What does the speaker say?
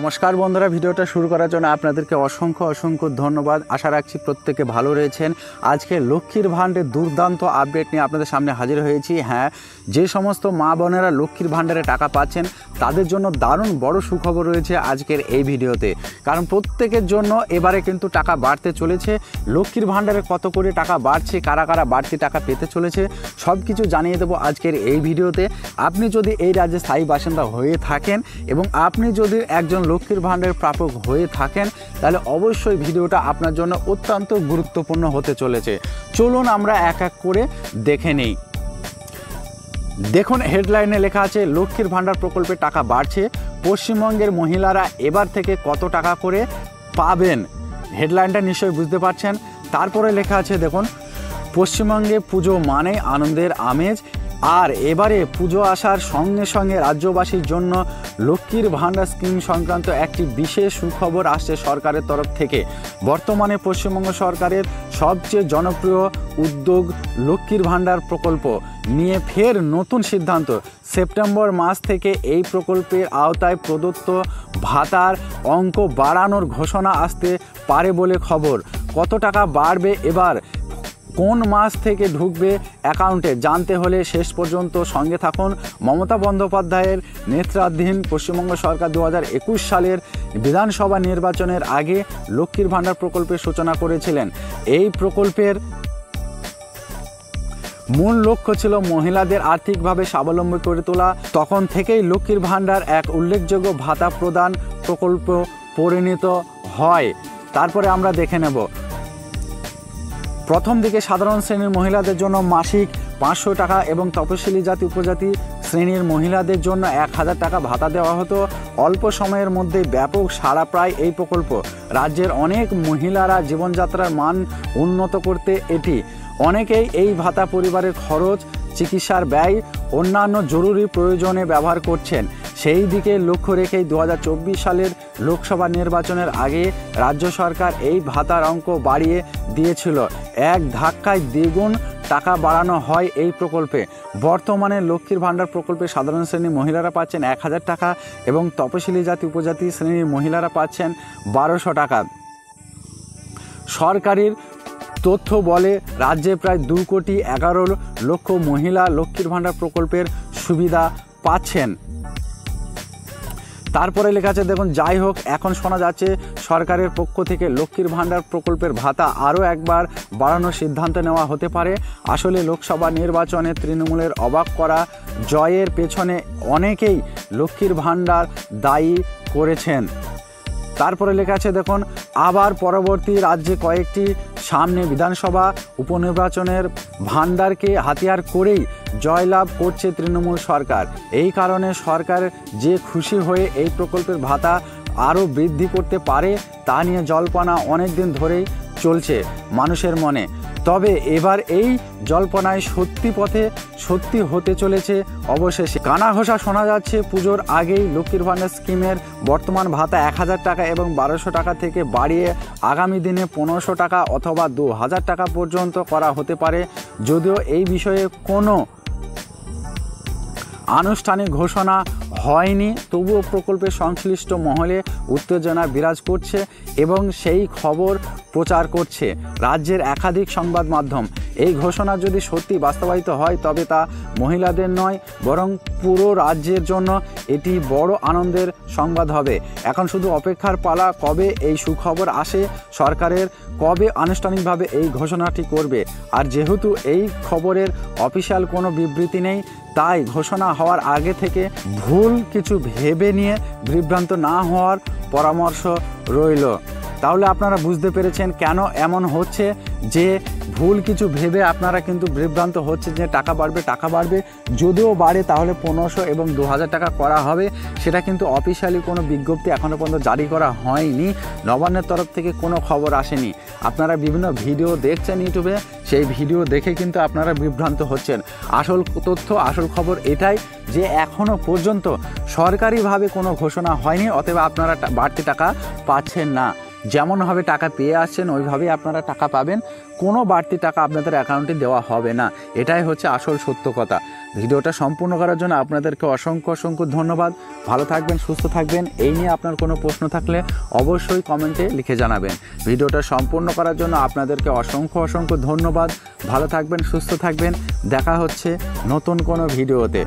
নমস্কার বন্ধুরা, ভিডিওটা শুরু করার জন্য আপনাদেরকে অসংখ্য ধন্যবাদ। আশা রাখছি প্রত্যেকে ভালো রয়েছেন। আজকে লক্ষ্মীর ভাণ্ডারের দুর্দান্ত আপডেট নিয়ে আপনাদের সামনে হাজির হয়েছি। হ্যাঁ, যে সমস্ত মা বোনেরা লক্ষ্মীর ভাণ্ডারে টাকা পাচ্ছেন তাদের জন্য দারুণ বড় সুখবর রয়েছে আজকের এই ভিডিওতে। কারণ প্রত্যেকের জন্য এবারে কিন্তু টাকা বাড়তে চলেছে। লক্ষ্মীর ভাণ্ডারে কত করে টাকা বাড়ছে, কারা কারা বাড়তি টাকা পেতে চলেছে, সব কিছু জানিয়ে দেবো আজকের এই ভিডিওতে। আপনি যদি এই রাজ্যে স্থায়ী বাসিন্দা হয়ে থাকেন এবং আপনি যদি একজন লক্ষ্মীর ভাণ্ডারের প্রাপক হয়ে থাকেন তাহলে অবশ্যই ভিডিওটা আপনার জন্য অত্যন্ত গুরুত্বপূর্ণ হতে চলেছে। চলুন আমরা এক এক করে দেখে নিই। দেখুন, হেডলাইনে লেখা আছে লক্ষ্মীর ভাণ্ডার প্রকল্পে টাকা বাড়ছে, পশ্চিমবঙ্গের মহিলারা এবার থেকে কত টাকা করে পাবেন। হেডলাইনটা নিশ্চয়ই বুঝতে পারছেন। তারপরে লেখা আছে দেখুন, পশ্চিমবঙ্গে পুজো মানেই আনন্দের আমেজ, আর এবারে পুজো আসার সঙ্গে সঙ্গে রাজ্যবাসীর জন্য লক্ষ্মীর ভাণ্ডার স্কিম সংক্রান্ত একটি বিশেষ সুখবর আসছে সরকারের তরফ থেকে। বর্তমানে পশ্চিমবঙ্গ সরকারের সবচেয়ে জনপ্রিয় উদ্যোগ লক্ষ্মীর ভাণ্ডার প্রকল্প নিয়ে ফের নতুন সিদ্ধান্ত। সেপ্টেম্বর মাস থেকে এই প্রকল্পের আওতায় প্রদত্ত ভাতার অঙ্ক বাড়ানোর ঘোষণা আসতে পারে বলে খবর। কত টাকা বাড়বে, এবার কোন মাস থেকে ঢুকবে অ্যাকাউন্টে, জানতে হলে শেষ পর্যন্ত সঙ্গে থাকুন। মমতা বন্দ্যোপাধ্যায়ের নেতৃত্বাধীন পশ্চিমবঙ্গ সরকার 2021 সালের বিধানসভা নির্বাচনের আগে লক্ষ্মীর ভাণ্ডার প্রকল্পের সূচনা করেছিলেন। এই প্রকল্পের মূল লক্ষ্য ছিল মহিলাদের আর্থিকভাবে স্বাবলম্বী করে তোলা। তখন থেকেই লক্ষ্মীর ভাণ্ডার এক উল্লেখযোগ্য ভাতা প্রদান প্রকল্প পরিণত হয়। তারপরে আমরা দেখে নেব। প্রথম দিকে সাধারণ শ্রেণীর মহিলাদের জন্য মাসিক 500 টাকা এবং তপশিলি জাতি উপজাতি শ্রেণীর মহিলাদের জন্য 1000 টাকা ভাতা দেওয়া হতো। অল্প সময়ের মধ্যে ব্যাপক সাড়া পায় এই প্রকল্প। রাজ্যের অনেক মহিলারা জীবনযাত্রার মান উন্নত করতে এটি অনেকেই এই ভাতা পরিবারের খরচ, চিকিৎসার ব্যয়, অন্যান্য জরুরি প্রয়োজনে ব্যবহার করছেন। সেই দিকে লক্ষ্য রেখেই 2024 সালের লোকসভা নির্বাচনের আগে রাজ্য সরকার এই ভাতার অঙ্ক বাড়িয়ে দিয়েছিল। এক ধাক্কায় দ্বিগুণ টাকা বাড়ানো হয় এই প্রকল্পে। বর্তমানে লক্ষ্মীর ভাণ্ডার প্রকল্পে সাধারণ শ্রেণীর মহিলারা পাচ্ছেন 1000 টাকা এবং তপশিলি জাতি উপজাতি শ্রেণীর মহিলারা পাচ্ছেন 1200 টাকা। সরকারের তথ্য বলে রাজ্যে প্রায় 2,11,00,000 মহিলা লক্ষ্মীর ভাণ্ডার প্রকল্পের সুবিধা পাচ্ছেন। তারপরে লেখা আছে দেখুন, যাই হোক, এখন শোনা যাচ্ছে সরকারের পক্ষ থেকে লক্ষ্মীর ভাণ্ডার প্রকল্পের ভাতা আরও একবার বাড়ানোর সিদ্ধান্ত নেওয়া হতে পারে। আসলে লোকসভা নির্বাচনে তৃণমূলের অবাক করা জয়ের পেছনে অনেকেই লক্ষ্মীর ভাণ্ডার দায়ী করেছেন। তারপরে লেখা আছে দেখুন, আবার পরবর্তী রাজ্যে কয়েকটি সামনে বিধানসভা উপনির্বাচনের ভাণ্ডারকে হাতিয়ার করেই জয়লাভ করছে তৃণমূল সরকার। এই কারণে সরকার যে খুশি হয়ে এই প্রকল্পের ভাতা আরও বৃদ্ধি করতে পারে তা নিয়ে জল্পনা অনেক দিন ধরেই চলছে মানুষের মনে। তবে এবার এই জল্পনায় সত্যি হতে চলেছে অবশেষে। কানাঘোষা শোনা যাচ্ছে পুজোর আগেই লক্ষ্মীর ভাণ্ডার স্কিমের বর্তমান ভাতা 1000 টাকা এবং 1200 টাকা থেকে বাড়িয়ে আগামী দিনে 1500 টাকা অথবা 2000 টাকা পর্যন্ত করা হতে পারে। যদিও এই বিষয়ে কোনো আনুষ্ঠানিক ঘোষণা হয়নি, তবুও প্রকল্পের সংশ্লিষ্ট মহলে উত্তেজনা বিরাজ করছে এবং সেই খবর প্রচার করছে রাজ্যের একাধিক সংবাদ মাধ্যম। এই ঘোষণা যদি সত্যি বাস্তবায়িত হয় তবে তা মহিলাদের নয় বরং পুরো রাজ্যের জন্য এটি বড় আনন্দের সংবাদ হবে। এখন শুধু অপেক্ষার পালা, কবে এই সুখবর আসে, সরকারের কবে আনুষ্ঠানিকভাবে এই ঘোষণাটি করবে। আর যেহেতু এই খবরের অফিসিয়াল কোনো বিবৃতি নেই, তাই ঘোষণা হওয়ার আগে থেকে ভুল কিছু ভেবে নিয়ে বিভ্রান্ত না হওয়ার পরামর্শ রইল। তাহলে আপনারা বুঝতে পেরেছেন কেন এমন হচ্ছে, যে ভুল কিছু ভেবে আপনারা কিন্তু বিভ্রান্ত হচ্ছে যে টাকা বাড়বে। যদিও বাড়ে তাহলে 1500 এবং 2000 টাকা করা হবে। সেটা কিন্তু অফিসিয়ালি কোনো বিজ্ঞপ্তি এখনও পর্যন্ত জারি করা হয়নি, নবান্নের তরফ থেকে কোনো খবর আসেনি। আপনারা বিভিন্ন ভিডিও দেখছেন ইউটিউবে, সেই ভিডিও দেখে কিন্তু আপনারা বিভ্রান্ত হচ্ছেন। আসল তথ্য, আসল খবর এটাই যে এখনও পর্যন্ত সরকারিভাবে কোনো ঘোষণা হয়নি, অতএব আপনারা বাড়তি টাকা পাচ্ছেন না। যেমনভাবে টাকা পেয়ে আসছেন ওইভাবেই আপনারা টাকা পাবেন, কোনো বাড়তি টাকা আপনাদের অ্যাকাউন্টে দেওয়া হবে না। এটাই হচ্ছে আসল সত্য কথা। ভিডিওটা সম্পূর্ণ করার জন্য আপনাদেরকে অসংখ্য অসংখ্য ধন্যবাদ। ভালো থাকবেন, সুস্থ থাকবেন। এই নিয়ে আপনার কোনো প্রশ্ন থাকলে অবশ্যই কমেন্টে লিখে জানাবেন। ভিডিওটা সম্পূর্ণ করার জন্য আপনাদেরকে অসংখ্য অসংখ্য ধন্যবাদ। ভালো থাকবেন, সুস্থ থাকবেন। দেখা হচ্ছে নতুন কোনো ভিডিওতে।